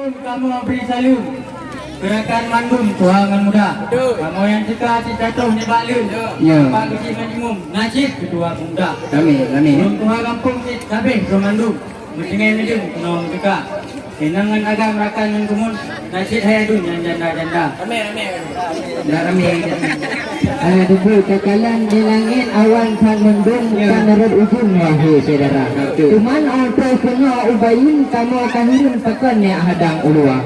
Sebelum kamu beri salur gerakan mandum tuangan muda. Kamu yang suka jatuh ni baklun. Ya. Pak Gusti Majmum nasib kedua muda. Amin, amin. Belum tuan kampung si habis ke mandum. Mendengar majum kenong juga. Kenangan agak merakan dan kumun nasib hayadun yang janda-janda. Dah amin. Debu kekalan di langit awan kan mendung kan nerut ujung wahai saudara. Cuman auto kena ubayin kamu akan hirum tekan yang hadang ulua.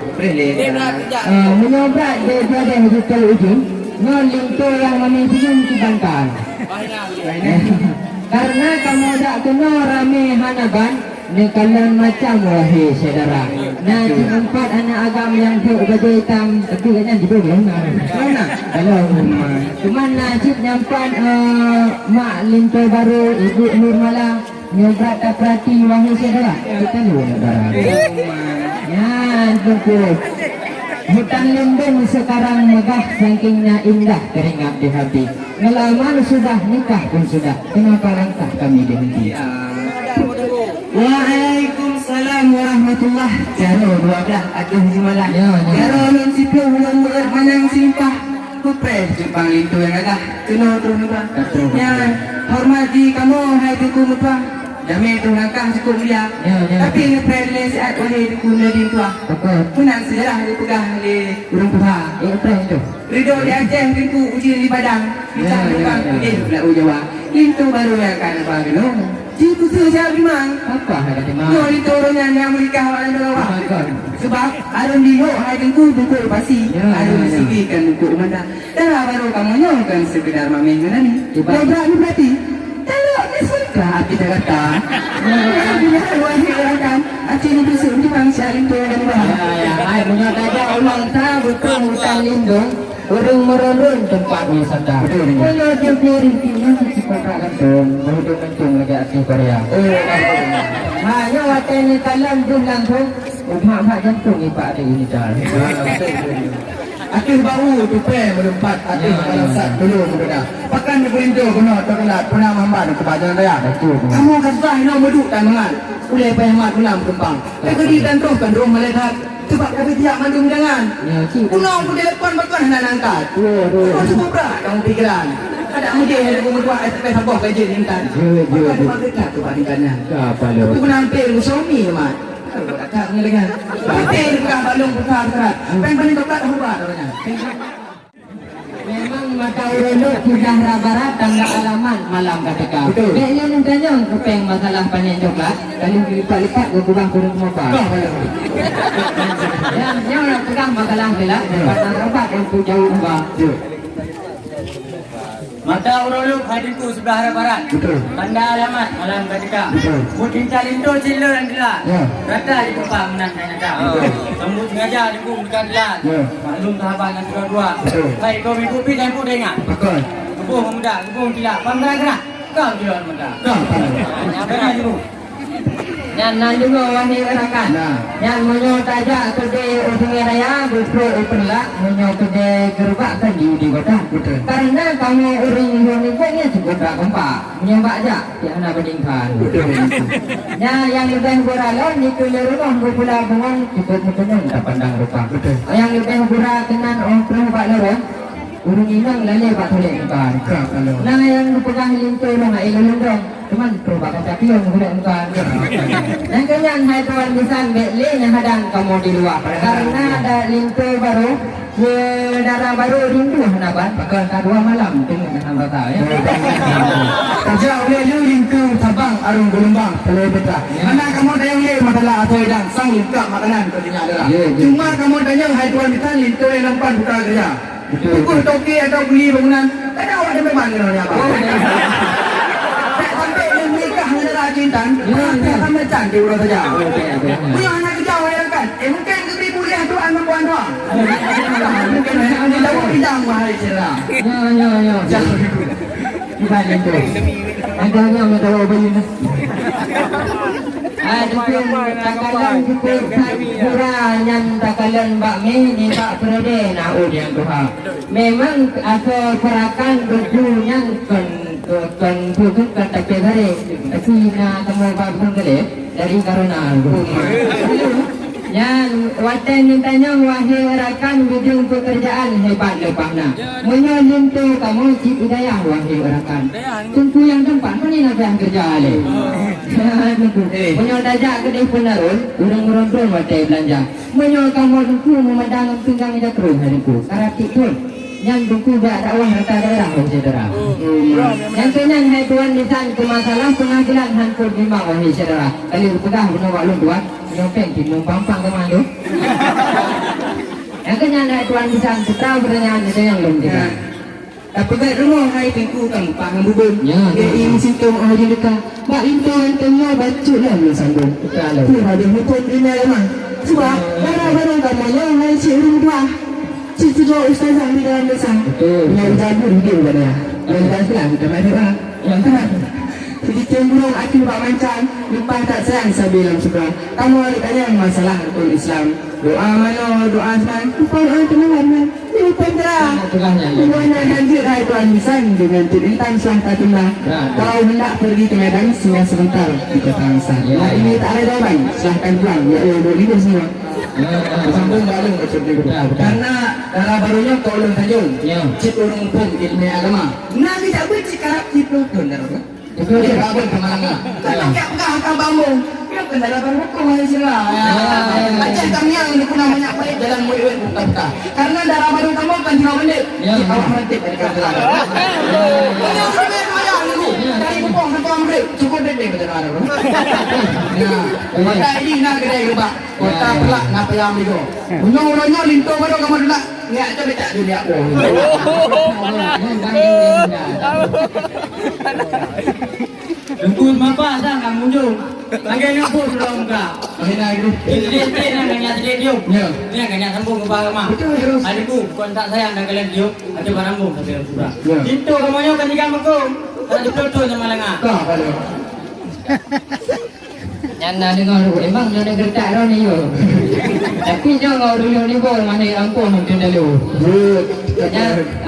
Menyobrak daripada hospital ujung ngoling tu yang memisium kibangkan. Karena kamu tak kena rame hanaban nekalan macam wahai saudara. Nah, empat anak agam yang duduk baju hitam tapi katanya di bawah mana? Kalau cuman nasib nyampan mak linto baru ibu Nurmala nyobrak tak perhati wahai saudara. Kita dulu saudara. Ya, cukup. Hutan lindung sekarang megah saking indah teringat di hati. Ngelaman sudah nikah pun sudah. Kenapa langkah kami dihenti? Waalaikumsalam warahmatullah. Jaro 12 aduh jumalah. Jaro nun sipil bulan muat manang simpah. Kupres Jepang itu yang agak kena terus mudah. Ya, hormati kamu hai tuku mudah. Jamil tu langkah cukup mulia. Tapi ngepres le saat oleh tuku nadi tuah. Punang sejarah dipegah oleh urang tuha. Ngepres tu. Ridho di Aceh tuku uji di Padang. Kita bukan uji pula Jawa. Itu baru yang akan apa dulu. Itu saya memang apa ada di mana? Yo itu orangnya yang menikah orang bawah. Sebab arun di ho hai tengku buku pasti. Arun sini kan buku mana. Dah baru kamu nyokan sekedar main mana ni. Coba berani berarti. Kalau ni suka api dah kata. Punya wahai orang aceh ni tu di bangsa itu dan bawah. Ya, ai punya tajak ulang tahun buku hutan lindung. Orang merondong tempat wisata. Kalau dia beri tinggal di Pekaran Dong, baru mencung lagi asli Korea. Maknya waktu ni kalam dengan tu, mak jantung ni pak ada ini dah. Akhir bau tu melompat akhir kalau sat dulu mudah. Pakan berinjo kena terkelat pernah mamban ke badan raya. Kamu kasah no meduk tangan. Ulai payah ulam kembang. Kedi dan kan rom melihat sebab kami tidak mandung jangan. Punong pun di depan bakal hendak angkat. Kau semua berat kamu pikiran. Ada mungkin ada kamu buat sampai sabah kerja ni kan. Bukan dekat tu bandingkannya. Apa lo? Tu pun hampir suami mat. Tak ni lagi. Hampir dekat balung besar berat. Pengen doktor ubah orangnya. Memang mata urut sudah rabarat tangga alaman malam ketika. Kayaknya nintanya kupeng masalah panen coklat. Kali lipat-lipat ke kubang kurung mopa. Yang nak pegang masalah bila pasal rabat yang tu jauh ubah. Mata urut hadinku sebelah barat. Tanda alamat malam ketika. Cinta lindo cila dan gelap. Rata di kepala menang dan ada. Sambut sengaja di kum dekat gelap. Maklum sahabat yang kedua. Baik kau ibu pi dan ibu dengar. Kebuh muda, kebuh tidak. Panggilan gerak. Kau jual muda. Benar ibu. Dan juga wahai rakan. Yang menyo tajak kedai Sungai Raya berpro open lah menyo kedai gerbak kan di kota. Karena kamu orang Indonesia ni cukup tak kompak. Menyembak aja yang nak bandingkan. Yang lebih kurang ni kalau rumah berpulau bangun cukup menenun tak pandang rupa. Yang lebih kurang kenan orang perempuan lorong. Urung inang lalai pak tolek kan. Nah yang pegang lintu orang nak elok londong. Cuman perubah kata pion boleh bukan. Yang kenyan hai tuan bisan bekle yang hadang kamu di luar. Karena ada lintu baru, darah baru rindu hanaban. Pakai kedua malam tengok hamba tahu ya. Kerja oleh lu lintu sabang arung gelombang kalau betul. Mana kamu dah yang le masalah atau edang sang lintu makanan kerjanya adalah. Cuma kamu tanya hai tuan bisan lintu yang lampan buka kerja. Pukul toki atau beli bangunan. Ada orang yang memang kenalnya apa? Cinta, kan macam dia udah saja. Punya anak kita orang kan, mungkin kita boleh tu anak puan tu. Mungkin anak kita pun tidak mahal cerah. Ya. Kita itu. Agaknya kita tahu begini. Takalan cukup yang takalan bakmi ni tak perade nak ujian Tuhan. Memang asal perakan berjunya kan bukan kata kebare tapi na kamu babun kale dari karena Yang watan mintanya wahai rakan bidung pekerjaan hebat lepahna. Menyolim tu kamu cip hidayah wahai rakan. Tunggu yang tempat mana nak yang kerja le. Menyol dajak kedai penarun, urang-urang pun watai belanja. Menyol kamu tunggu memandang pinggang ida terus hariku. Karatik pun. Yang buku dah dakwah rata daerah saudara. Yang kenan hai tuan lisan ke masalah pengadilan hancur bimbang wahai saudara. Kali berpegang guna waklum tuan, nyopeng timung pampang ke mandu. Yang kenan hai tuan lisan putra pertanyaan ada yang belum kita. Tapi kat rumah hai tengku kamu paham bubun. Ya, ini sintom orang dekat. Mak itu yang tengah baca lah belum sambung. Betul. Tu ada hukum dunia lemah. Sebab barang-barang kamu yang hai cium tua. Cici jauh ustazah di dalam desa. Yang jago dia pada. Yang jago kita macam apa? Yang kan? Jadi cemburung akhir bak mancan, lupa tak sayang sabilam seberang. Kamu ada tanya masalah rukun Islam. Doa mana, doa sekarang. Lupa doa tenang. Ini penterang. Semuanya hadir hai Tuhan Misan dengan tintan suah tatunlah. Kalau hendak pergi ke Medan, singgah sebentar di Kota Misan. Nah ini tak ada jawaban. Silahkan pulang. Ya Allah, libur semua. Sambung baru karena darah barunya tolong tajung cip orang pun ilmu agama Nabi tak boleh cakap cip pun darah itu dia kabel kemana kalau tak akan bangun dia kena dalam hukum Malaysia macam kami yang ini pun namanya baik dalam murid buka karena darah baru kamu akan tinggal balik awak mati dari kantor dari hukum murid cukup dek betul ada kota ini nak kedai gebak kota pelak nak payam itu unyong-unyong linto baru kamu dulu nggak ada becak dunia Lengkut mapa sang kamu jom. Lagi nampu belum kah? Ini nak kanya sedih dia. Ini kanya sambung ke bawah. Adikku, kontak saya nak kalian dia. Ada barang bom tapi pura. Itu kamunya kan jika aku. Ada betul sama lengah. Yang nak dengar dulu, emang dia nak kerja dah ni yo. Tapi jangan dulu ni pun mana angkuh mungkin dulu.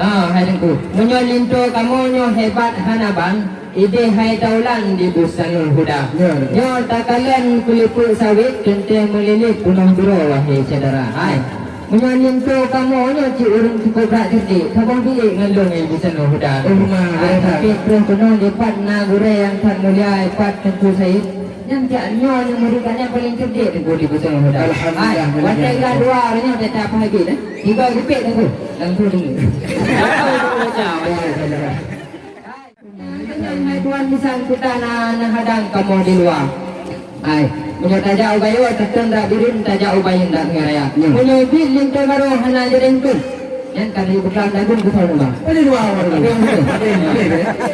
Hai tengku. Menyolin tu kamu nyo hebat hanaban. Ide hai taulan di Bustanul Huda. Nyo takalan kuliput sawit kente melilip punang biro wahai saudara. Hai. Menyolin tu kamu nyo ci urang cukup berat cerdik. Kabang pilih ngalung di Bustanul Huda. Tapi terus penuh lipat na gure yang tak mulia ipat tentu Said. Yang nyo yang merupakan paling cerdik tengku di Bustanul Huda. Alhamdulillah. Watai kan dua orangnya tak apa lagi dah. Tiga gepek tengku. Langsung dengar. Hai Tuhan bisa kita na hadang kamu di luar. Hai, punya tajak ubayo tetap tak birin tajak ubayin tak ngeraya. Punya bil link baru hana jering tu. Yang kali bukan dagun kita rumah. Di luar orang.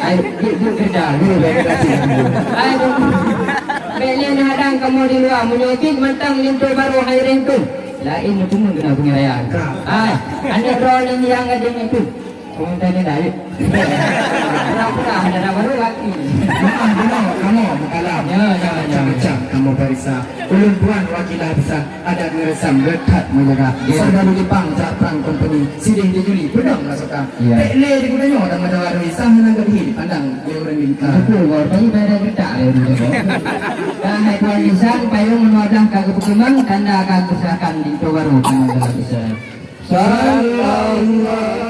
Hai, di kerja. Hai, belian hadang kamu di luar. Punya bil mentang link baru hai jering tu. Lain itu mungkin aku ngeraya. Hai, anda rolling yang ada itu. Kung tadi dah. Pura-pura ada baru lagi. Kamu kalam. Macam kamu barisa. Ulun puan wakilah besar ada ngeresam dekat menjaga. Saudara Jepang Jepang company siding di Juli pedang masukkan. Pele di gunanya orang ada baru isah nang gedi pandang dia orang minta. Betul, orang ini pada kita dulu. Dan hai tuan lisan payung menuadah kagak pekeman tanda akan usahakan di baru kan dalam Israel. Sallallahu